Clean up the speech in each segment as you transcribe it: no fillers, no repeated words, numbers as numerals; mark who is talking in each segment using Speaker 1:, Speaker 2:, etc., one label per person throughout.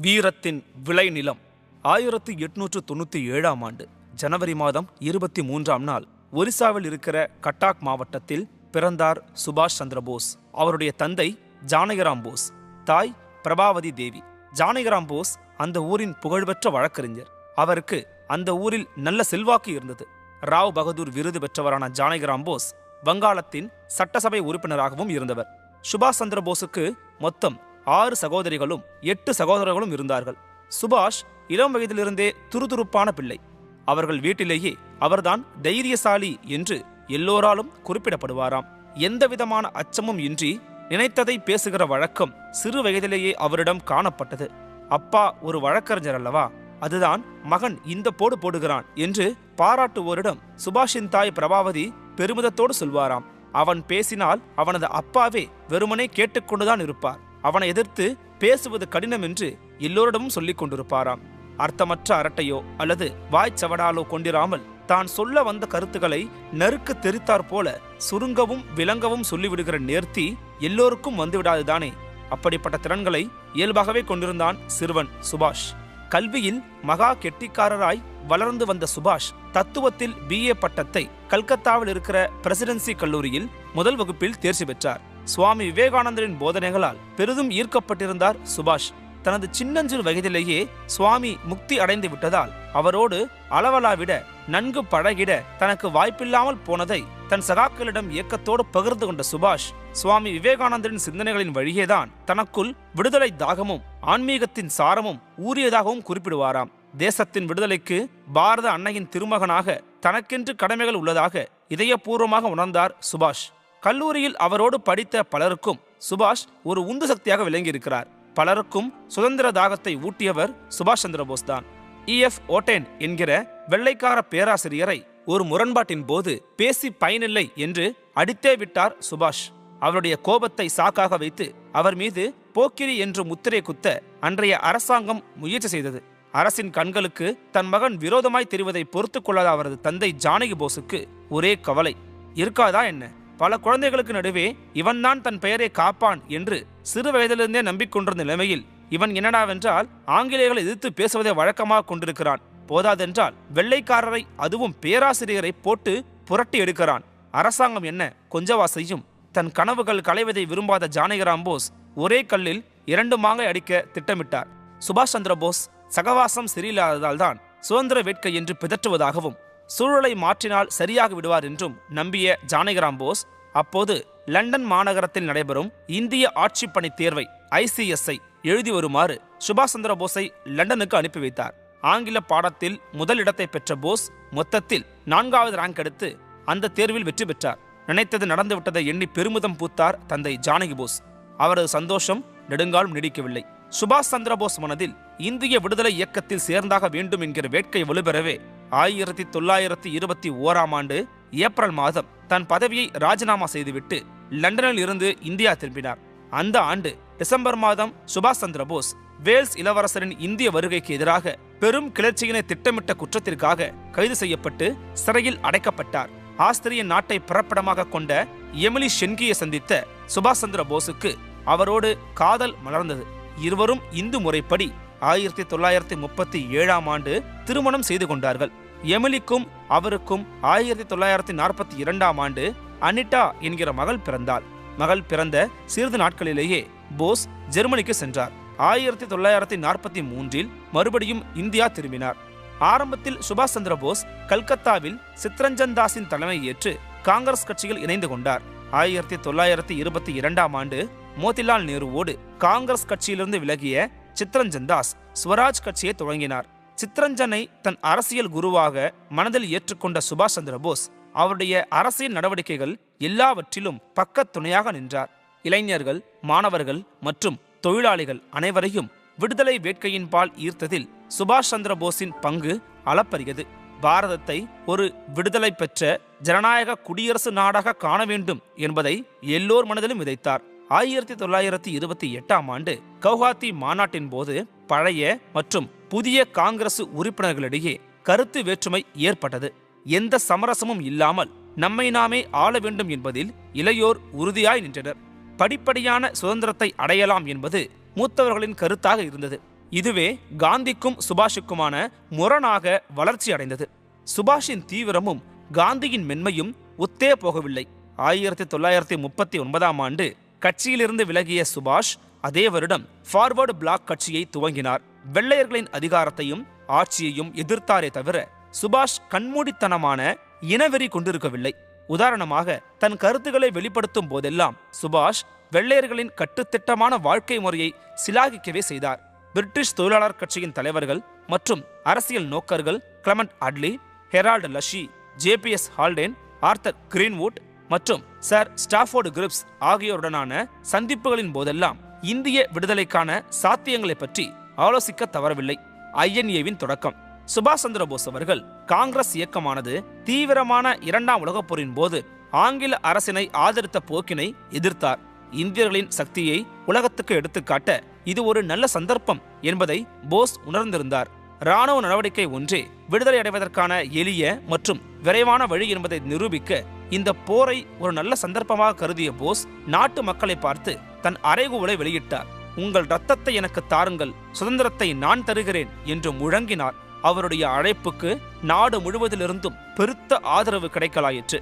Speaker 1: வீரத்தின் விளைநிலம். 1897ஆம் ஆண்டு ஜனவரி மாதம் 23ஆம் நாள் ஒரிசாவில் இருக்கிற கட்டாக் மாவட்டத்தில் பிறந்தார் சுபாஷ் சந்திரபோஸ். அவருடைய தந்தை ஜானகிராம் போஸ், தாய் பிரபாவதி தேவி. ஜானகிராம் போஸ் அந்த ஊரின் புகழ்பெற்ற வழக்கறிஞர். அவருக்கு அந்த ஊரில் நல்ல செல்வாக்கு இருந்தது. ராவ் பகதூர் விருது பெற்றவரான ஜானகிராம் போஸ் வங்காளத்தின் சட்டசபை உறுப்பினராகவும் இருந்தவர். சுபாஷ் சந்திர போஸுக்கு மொத்தம் 6 சகோதரிகளும் 8 சகோதரர்களும் இருந்தார்கள். சுபாஷ் இளம் வயதிலிருந்தே துருதுருப்பான பிள்ளை. அவர்கள் வீட்டிலேயே அவர்தான் தைரியசாலி என்று எல்லோராலும் குறிப்பிடப்படுவாராம். எந்தவிதமான அச்சமும் இன்றி நினைத்ததை பேசுகிற வழக்கம் சிறு வயதிலேயே அவரிடம் காணப்பட்டது. அப்பா ஒரு வழக்கறிஞர் அல்லவா, அதுதான் மகன் இந்த போடு போடுகிறான் என்று பாராட்டுவோரிடம் சுபாஷின் தாய் பிரபாவதி பெருமிதத்தோடு சொல்வாராம். அவன் பேசினால் அவனது அப்பாவே வெறுமனே கேட்டுக்கொண்டுதான் இருப்பார். அவனை எதிர்த்து பேசுவது கடினம் என்று எல்லோரிடமும் சொல்லிக் கொண்டிருப்பாராம். அர்த்தமற்ற அரட்டையோ அல்லது வாய்ச்சவடாலோ கொண்டிராமல் தான் சொல்ல வந்த கருத்துக்களை நறுக்கு தெரித்தாற் போல சுருங்கவும் விளங்கவும் சொல்லிவிடுகிற நேர்த்தி எல்லோருக்கும் வந்துவிடாதுதானே. அப்படிப்பட்ட திறன்களை இயல்பாகவே கொண்டிருந்தான் சிறுவன் சுபாஷ். கல்வியில் மகா கெட்டிக்காரராய் வளர்ந்து வந்த சுபாஷ் தத்துவத்தில் BA பட்டத்தை கல்கத்தாவில் இருக்கிற பிரசிடென்சி கல்லூரியில் முதல் வகுப்பில் தேர்ச்சி பெற்றார். சுவாமி விவேகானந்தரின் போதனைகளால் பெரிதும் ஈர்க்கப்பட்டிருந்தார் சுபாஷ். தனது சின்னஞ்சிறு வயதிலேயே சுவாமி முக்தி அடைந்து விட்டதால் அவரோடு அளவலாவிட நன்கு பழகிட தனக்கு வாய்ப்பில்லாமல் போனதை தன் சகாக்களிடம் ஏக்கத்தோடு பகிர்ந்து கொண்ட சுபாஷ் சுவாமி விவேகானந்தரின் சிந்தனைகளின் வழியேதான் தனக்குள் விடுதலை தாகமும் ஆன்மீகத்தின் சாரமும் ஊறியதாகவும் குறிப்பிடுவாராம். தேசத்தின் விடுதலைக்கு பாரத அன்னையின் திருமகனாக தனக்கென்று கடமைகள் உள்ளதாக இதயபூர்வமாக உணர்ந்தார் சுபாஷ். கல்லூரியில் அவரோடு படித்த பலருக்கும் சுபாஷ் ஒரு உந்து சக்தியாக விளங்கியிருக்கிறார். பலருக்கும் சுதந்திர தாகத்தை ஊட்டியவர் சுபாஷ் சந்திரபோஸ் தான். EF ஓட்டேன் என்கிற வெள்ளைக்கார பேராசிரியரை ஒரு முரண்பாட்டின் போது பேசி பயனில்லை என்று அடித்தே விட்டார் சுபாஷ். அவருடைய கோபத்தை சாக்காக வைத்து அவர் மீது போக்கிரி என்று முத்திரை குத்த அன்றைய அரசாங்கம் முயற்சி செய்தது. அரசின் கண்களுக்கு தன் மகன் விரோதமாய் தெரிவதை பொறுத்து கொள்ளாத அவரது தந்தை ஜானகி போஸுக்கு ஒரே கவலை. இருக்காதா என்ன, பல குழந்தைகளுக்கு நடுவே இவன்தான் தன் பெயரை காப்பான் என்று சிறு வயதிலிருந்தே நம்பிக்கொண்டிருந்த நிலைமையில் இவன் என்னடாவென்றால் ஆங்கிலேயர்களை எதிர்த்து பேசுவதை வழக்கமாக கொண்டிருக்கிறான். போதாதென்றால் வெள்ளைக்காரரை, அதுவும் பேராசிரியரை போட்டு புரட்டி எடுக்கிறான். அரசாங்கம் என்ன கொஞ்சவா செய்யும்? தன் கனவுகள் களைவதை விரும்பாத ஜானகிராம் போஸ் ஒரே கல்லில் 2 மாங்காய் அடிக்க திட்டமிட்டார். சுபாஷ் சந்திர போஸ் சகவாசம் சரியில்லாததால் தான் சுதந்திர வேட்கை என்று பிதற்றுவதாகவும் சூழலை மாற்றினால் சரியாக விடுவார் என்றும் நம்பிய ஜானகிராம் போஸ் அப்போது லண்டன் மாநகரத்தில் நடைபெறும் இந்திய ஆட்சிப்பணி தேர்வை ICSஐ எழுதி வருமாறு சுபாஷ் சந்திர போஸை லண்டனுக்கு அனுப்பி வைத்தார். ஆங்கில பாடத்தில் முதல் இடத்தை பெற்ற போஸ் மொத்தத்தில் 4வது ரேங்க் எடுத்து அந்த தேர்வில் வெற்றி பெற்றார். நினைத்தது நடந்துவிட்டதை எண்ணி பெருமிதம் பூத்தார் தந்தை ஜானகி போஸ். அவரது சந்தோஷம் நெடுங்காலம் நீடிக்கவில்லை. சுபாஷ் சந்திர போஸ் மனதில் இந்திய விடுதலை இயக்கத்தில் சேர்ந்தாக வேண்டும் என்கிற வேட்கை வலுப்பெறவே 1921ஆம் ஆண்டு ஏப்ரல் மாதம் தன் பதவியை ராஜினாமா செய்துவிட்டு லண்டனில் இருந்து இந்தியா திரும்பினார். அந்த ஆண்டு டிசம்பர் மாதம் சுபாஷ் சந்திர போஸ் வேல்ஸ் இளவரசரின் இந்திய வருகைக்கு எதிராக பெரும் கிளர்ச்சியினை திட்டமிட்ட குற்றத்திற்காக கைது செய்யப்பட்டு சிறையில் அடைக்கப்பட்டார். ஆஸ்திரிய நாட்டை பிறப்பிடமாக கொண்ட எமிலி ஷென்கியை சந்தித்த சுபாஷ் சந்திர போஸுக்கு அவரோடு காதல் மலர்ந்தது. இருவரும் இந்து முறைப்படி 1937ஆம் ஆண்டு திருமணம் செய்து கொண்டார்கள். எமிலிக்கும் அவருக்கும் 1942ஆம் ஆண்டு அனிட்டா என்கிற மகள் பிறந்தாள். மகள் பிறந்த சிறிது நாட்களிலேயே போஸ் ஜெர்மனிக்கு சென்றார். 1943இல் மறுபடியும் இந்தியா திரும்பினார். ஆரம்பத்தில் சுபாஷ் சந்திர போஸ் கல்கத்தாவில் சித்ரஞ்சன் தாஸின் தலைமை ஏற்று காங்கிரஸ் கட்சியில் இணைந்து கொண்டார். 1922ஆம் ஆண்டு மோதிலால் நேருவோடு காங்கிரஸ் கட்சியிலிருந்து விலகிய சித்ரஞ்சன் தாஸ் ஸ்வராஜ் கட்சியை தொடங்கினார். சித்ரஞ்சனை தன் அரசியல் குருவாக மனதில் ஏற்றுக்கொண்ட சுபாஷ் சந்திர போஸ் அவருடைய அரசியல் நடவடிக்கைகள் எல்லாவற்றிலும் பக்கத் துணையாக நின்றார். இளைஞர்கள், மாணவர்கள் மற்றும் தொழிலாளிகள் அனைவரையும் விடுதலை வேட்கையின் பால் ஈர்த்ததில் சுபாஷ் சந்திர போஸின் பங்கு அளப்பரியது. பாரதத்தை ஒரு விடுதலை பெற்ற ஜனநாயக குடியரசு நாடாக காண வேண்டும் என்பதை எல்லோர் மனதிலும் விதைத்தார். 1928ஆம் ஆண்டு கவுஹாத்தி மாநாட்டின் போது பழைய மற்றும் புதிய காங்கிரசு உறுப்பினர்களிடையே கருத்து வேற்றுமை ஏற்பட்டது. எந்த சமரசமும் இல்லாமல் நம்மை நாமே ஆள வேண்டும் என்பதில் இளையோர் உறுதியாய் நின்றனர். படிப்படியான சுதந்திரத்தை அடையலாம் என்பது மூத்தவர்களின் கருத்தாக இருந்தது. இதுவே காந்திக்கும் சுபாஷுக்குமான முரணாக வளர்ச்சி அடைந்தது. சுபாஷின் தீவிரமும் காந்தியின் மென்மையும் ஒத்தே போகவில்லை. 1939ஆம் ஆண்டு கட்சியிலிருந்து விலகிய சுபாஷ் அதே வருடம் ஃபார்வர்டு பிளாக் கட்சியை துவங்கினார். வெள்ளையர்களின் அதிகாரத்தையும் ஆட்சியையும் எதிர்த்தாரே தவிர சுபாஷ் கண்மூடித்தனமான இனவெறி கொண்டிருக்கவில்லை. உதாரணமாக, தன் கருத்துக்களை வெளிப்படுத்தும் போதெல்லாம் சுபாஷ் வெள்ளையர்களின் கட்டுத்திட்டமான வாழ்க்கை முறையை சிலாகிக்கவே செய்தார். பிரிட்டிஷ் தொழிலாளர் கட்சியின் தலைவர்கள் மற்றும் அரசியல் நோக்கர்கள் Clement Attlee, Harold Laski, JBS Haldane, Arthur Greenwood மற்றும் சர் ஸ்டாஃபோர்டு கிரிப்ஸ் ஆகியோருடனான சந்திப்புகளின் போதெல்லாம் இந்திய விடுதலைக்கான சாத்தியங்களை பற்றி ஆலோசிக்க தவறவில்லை. INAவின் தொடக்கம். சுபாஷ் சந்திர போஸ் அவர்கள் காங்கிரஸ் இயக்கமானது தீவிரமான 2ஆம் உலகப் போரின் போது ஆங்கில அரசினை ஆதரித்த போக்கினை எதிர்த்தார். இந்தியர்களின் சக்தியை உலகத்துக்கு எடுத்துக்காட்ட இது ஒரு நல்ல சந்தர்ப்பம் என்பதை போஸ் உணர்ந்திருந்தார். இராணுவ நடவடிக்கை ஒன்றே விடுதலை அடைவதற்கான எளிய மற்றும் விரைவான வழி என்பதை நிரூபிக்க இந்த போரை ஒரு நல்ல சந்தர்ப்பமாக கருதிய போஸ் நாட்டு மக்களை பார்த்து தன் அறைகூவலை வெளியிட்டார். உங்கள் இரத்தத்தை எனக்கு தாருங்கள், சுதந்திரத்தை நான் தருகிறேன் என்று முழங்கினார். அவருடைய அழைப்புக்கு நாடு முழுவதிலிருந்தும் பெருத்த ஆதரவு கிடைக்கலாயிற்று.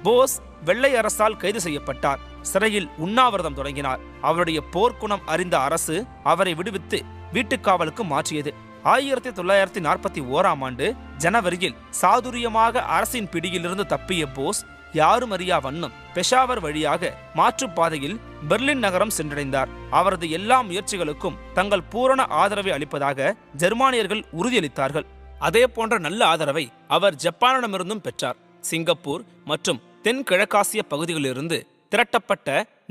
Speaker 1: போஸ் வெள்ளை அரசால் கைது செய்யப்பட்டார். சிறையில் உண்ணாவிரதம் தொடங்கினார். அவருடைய போர்க்குணம் அறிந்த அரசு அவரை விடுவித்து வீட்டுக்காவலுக்கு மாற்றியது. 1941ஆம் ஆண்டு ஜனவரியில் சாதுரியமாக அரசின் பிடியிலிருந்து தப்பிய போஸ் யாரும் அறியா வண்ணம் பெஷாவர் வழியாக மாற்றுப்பாதையில் பெர்லின் நகரம் சென்றடைந்தார். அவரது எல்லா முயற்சிகளுக்கும் தங்கள் பூரண ஆதரவை அளிப்பதாக ஜெர்மானியர்கள் உறுதியளித்தார்கள். அதே போன்ற நல்ல ஆதரவை அவர் ஜப்பானிடமிருந்தும் பெற்றார். சிங்கப்பூர் மற்றும் தென்கிழக்காசிய பகுதிகளிலிருந்து திரட்டப்பட்ட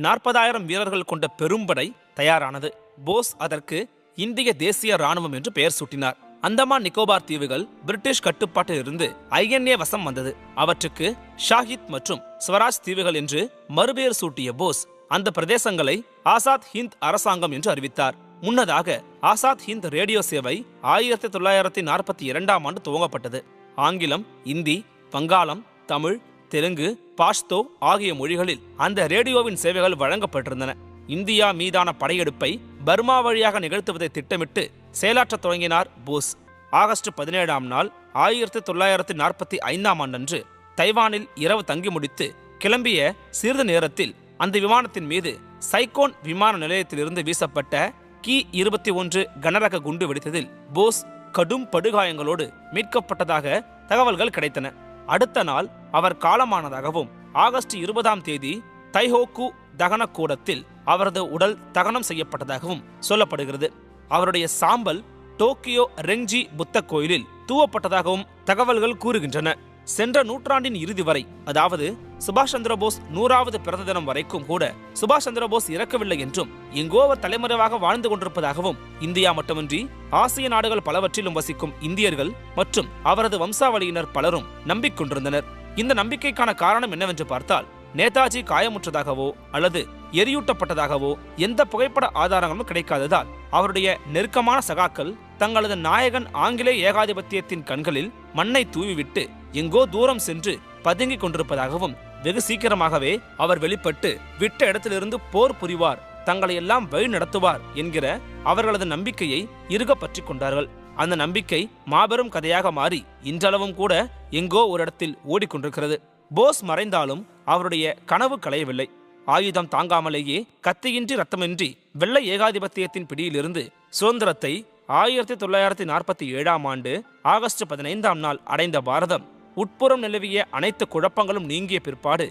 Speaker 1: 40,000 வீரர்கள் கொண்ட பெரும்படை தயாரானது. போஸ் அதற்கு இந்திய தேசிய இராணுவம் என்று பெயர் சூட்டினார். அந்தமான் நிக்கோபார் தீவுகள் பிரிட்டிஷ் கட்டுப்பாட்டில் இருந்து INA வசம் வந்தது. அவற்றுக்கு ஷாஹித் மற்றும் ஸ்வராஜ் தீவுகள் என்று மறுபெயர் சூட்டிய போஸ் அந்த பிரதேசங்களை ஆசாத் ஹிந்த் அரசாங்கம் என்று அறிவித்தார். முன்னதாக ஆசாத் ஹிந்த் ரேடியோ சேவை 1942ஆம் ஆண்டு துவங்கப்பட்டது. ஆங்கிலம், இந்தி, வங்காளம், தமிழ், தெலுங்கு, பாஷ்தோ ஆகிய மொழிகளில் அந்த ரேடியோவின் சேவைகள் வழங்கப்பட்டிருந்தன. இந்தியா மீதான படையெடுப்பை பர்மா வழியாக நிகழ்த்துவதை திட்டமிட்டு செயலாற்றத் தொடங்கினார் போஸ். ஆகஸ்ட் 17ஆம் நாள் 1945ஆம் ஆண்டன்று தைவானில் இரவு தங்கி முடித்து கிளம்பிய சிறிது நேரத்தில் அந்த விமானத்தின் மீது சைகோன் விமான நிலையத்திலிருந்து வீசப்பட்ட கி-21 கனரக குண்டு வெடித்ததில் போஸ் கடும் படுகாயங்களோடு மீட்கப்பட்டதாக தகவல்கள் கிடைத்தன. அடுத்த நாள் அவர் காலமானதாகவும் ஆகஸ்ட் 20ஆம் தேதி தைஹோக்கு தகன கூடத்தில் அவரது உடல் தகனம் செய்யப்பட்டதாகவும் சொல்லப்படுகிறது. அவருடைய சாம்பல் டோக்கியோ ரெங்ஜி புத்த கோயிலில் தூவப்பட்டதாகவும் தகவல்கள் கூறுகின்றன. சென்ற நூற்றாண்டின் இறுதி வரை, அதாவது சுபாஷ் சந்திர போஸ் 100வது பிறந்த தினம் வரைக்கும் கூட சுபாஷ் சந்திர போஸ் இறக்கவில்லை என்றும் எங்கோ அவர் தலைமறைவாக வாழ்ந்து கொண்டிருப்பதாகவும் இந்தியா மட்டுமின்றி ஆசிய நாடுகள் பலவற்றிலும் வசிக்கும் இந்தியர்கள் மற்றும் அவரது வம்சாவளியினர் பலரும் நம்பிக்கொண்டிருந்தனர். இந்த நம்பிக்கைக்கான காரணம் என்னவென்று பார்த்தால், நேதாஜி காயமுற்றதாகவோ அல்லது எரியூட்டப்பட்டதாகவோ எந்த புகைப்பட ஆதாரங்களும் கிடைக்காததால் அவருடைய நெருக்கமான சகாக்கள் தங்களது நாயகன் ஆங்கிலேய ஏகாதிபத்தியத்தின் கண்களில் மண்ணை தூவிவிட்டு எங்கோ தூரம் சென்று பதுங்கிக் கொண்டிருப்பதாகவும் வெகு சீக்கிரமாகவே அவர் வெளிப்பட்டு விட்ட இடத்திலிருந்து போர் புரிவார், தங்களை எல்லாம் வழி நடத்துவார் என்கிற அவர்களது நம்பிக்கையை இறுக பற்றி கொண்டார்கள். அந்த நம்பிக்கை மாபெரும் கதையாக மாறி இன்றளவும் கூட எங்கோ ஒரு இடத்தில் ஓடிக்கொண்டிருக்கிறது. போஸ் மறைந்தாலும் அவருடைய கனவு களையவில்லை. ஆயுதம் தாங்காமலேயே கத்தியின்றி ரத்தமின்றி வெள்ளை ஏகாதிபத்தியத்தின் பிடியிலிருந்து சுதந்திரத்தை 1947ஆம் ஆண்டு ஆகஸ்ட் 15ஆம் நாள் அடைந்த பாரதம் உட்புறம் நிலவிய அனைத்து குழப்பங்களும் நீங்கிய பிற்பாடு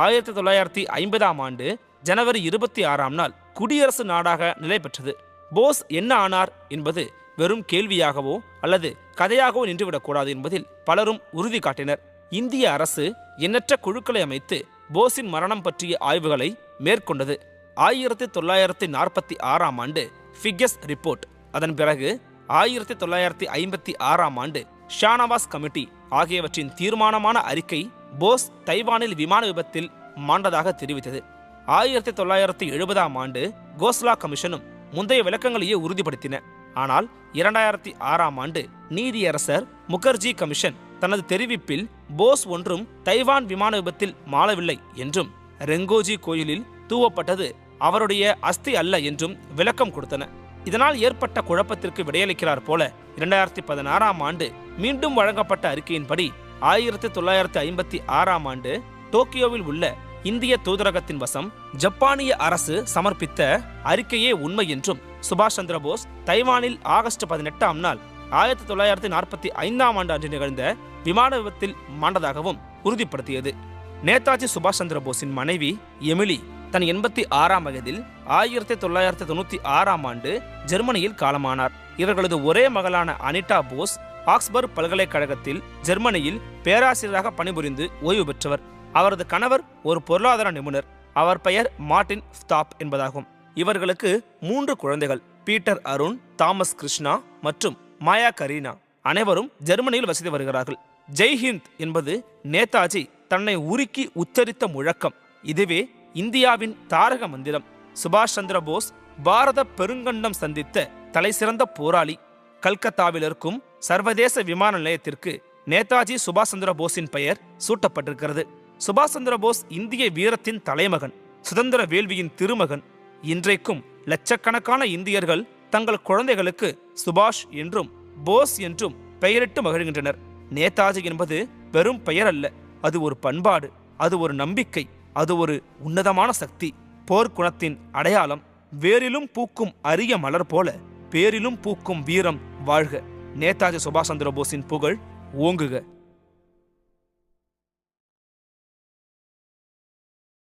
Speaker 1: 1950ஆம் ஆண்டு ஜனவரி 26ஆம் நாள் குடியரசு நாடாக நிலை பெற்றது. போஸ் என்ன ஆனார் என்பது வெறும் கேள்வியாகவோ அல்லது கதையாகவோ நின்றுவிடக்கூடாது என்பதில் பலரும் உறுதி காட்டினர். இந்திய அரசு எண்ணற்ற குழுக்களை அமைத்து போஸின் மரணம் பற்றிய ஆய்வுகளை மேற்கொண்டது. 1946ஆம் ஆண்டு ஃபிகஸ் ரிப்போர்ட், அதன் பிறகு 1956ஆம் ஆண்டு ஷானவாஸ் கமிட்டி ஆகியவற்றின் தீர்மானமான அறிக்கை போஸ் தைவானில் விமான விபத்தில் மாண்டதாக தெரிவித்தது. 1970ஆம் ஆண்டு கோஸ்லா கமிஷனும் முந்தைய விளக்கங்களையே உறுதிப்படுத்தின. ஆனால் 2006ஆம் ஆண்டு நீதியரசர் முகர்ஜி கமிஷன் தனது தெரிவிப்பில் போஸ் ஒன்றும் தைவான் விமான விபத்தில் மாளவில்லை என்றும் ரெங்கோஜி கோயிலில் தூவப்பட்டது அவருடைய அஸ்தி அல்ல என்றும் விளக்கம் கொடுத்தன. இதனால் ஏற்பட்ட குழப்பத்திற்கு விடையளிக்கிறார் போல 2016ஆம் ஆண்டு மீண்டும் வழங்கப்பட்ட அறிக்கையின்படி 1956ஆம் ஆண்டு டோக்கியோவில் உள்ள இந்திய தூதரகத்தின் வசம் ஜப்பானிய அரசு சமர்ப்பித்த அறிக்கையே உண்மை என்றும், சுபாஷ் சந்திர போஸ் தைவானில் ஆகஸ்ட் 18ஆம் நாள் 1945ஆம் ஆண்டு அன்று நிகழ்ந்த விமான விபத்தில் மாண்டதாகவும் உறுதிப்படுத்தியது. நேதாஜி சுபாஷ் சந்திர போஸின் மனைவி எமிலி தன் 86ஆம் வயதில் 1996ஆம் ஆண்டு ஜெர்மனியில் காலமானார். இவர்களது ஒரே மகளான அனிதா போஸ் ஆக்ஸ்பர்க் பல்கலைக்கழகத்தில் ஜெர்மனியில் பேராசிரியராக பணிபுரிந்து ஓய்வு பெற்றவர். அவரது கணவர் ஒரு பொருளாதார நிபுணர். அவர் பெயர் மார்டின் ஃப்தாப் என்பதாகும். இவர்களுக்கு 3 குழந்தைகள், பீட்டர் அருண், தாமஸ் கிருஷ்ணா மற்றும் மாயா கரீனா. அனைவரும் ஜெர்மனியில் வசித்து வருகிறார்கள். ஜெய்ஹிந்த் என்பது நேதாஜி தன்னை உருக்கி உச்சரித்த முழக்கம். இதுவே இந்தியாவின் தாரக மந்திரம். சுபாஷ் சந்திர போஸ் பாரத பெருங்கண்டம் சந்தித்த தலைசிறந்த போராளி. கல்கத்தாவில் இருக்கும் சர்வதேச விமான நிலையத்திற்கு நேதாஜி சுபாஷ் சந்திர போஸின் பெயர் சூட்டப்பட்டிருக்கிறது. சுபாஷ் சந்திர போஸ் இந்திய வீரத்தின் தலைமகன், சுதந்திர வேள்வியின் திருமகன். இன்றைக்கும் லட்சக்கணக்கான இந்தியர்கள் தங்கள் குழந்தைகளுக்கு சுபாஷ் என்றும் போஸ் என்றும் பெயரிட்டு மகிழ்கின்றனர். நேதாஜி என்பது வெறும் பெயர் அல்ல, அது ஒரு பண்பாடு, அது ஒரு நம்பிக்கை, அது ஒரு உன்னதமான சக்தி. போர்க்குணத்தின் அடையாளம். வேரிலும் பூக்கும் அரிய மலர் போல பேரிலும் பூக்கும் வீரம் வாழ்க. நேதாஜி சுபாஷ் சந்திர போஸின் புகழ் ஓங்குக.